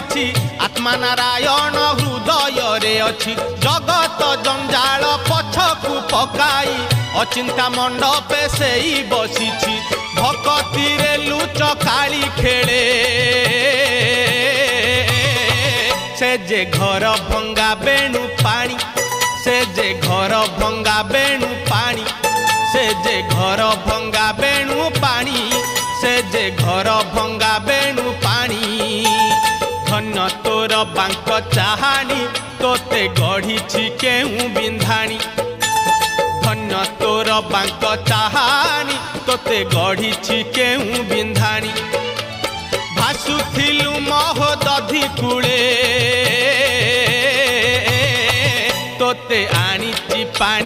बसिछि आत्मा नारायण हृदय रे अछि जगत जंजाल पछकु पकाई अचिंता मंडपे सेई बसिछि भक्ति रे लुच काली खेले से जे घर भंगा बेणु पानी से जे घर भंगा बेणु पानी से जे घर भंगा बेणु पानी से जे घर भंगा बेणु पानी धन्य तोर बांक चाहानी तोते गढ़ी केहू बिंधाणी धन्य तोर बांक चाहानी तोते गढ़ी केहू बिंधाणी भासुथिलु महोदधि कूले तोते आनी पानी।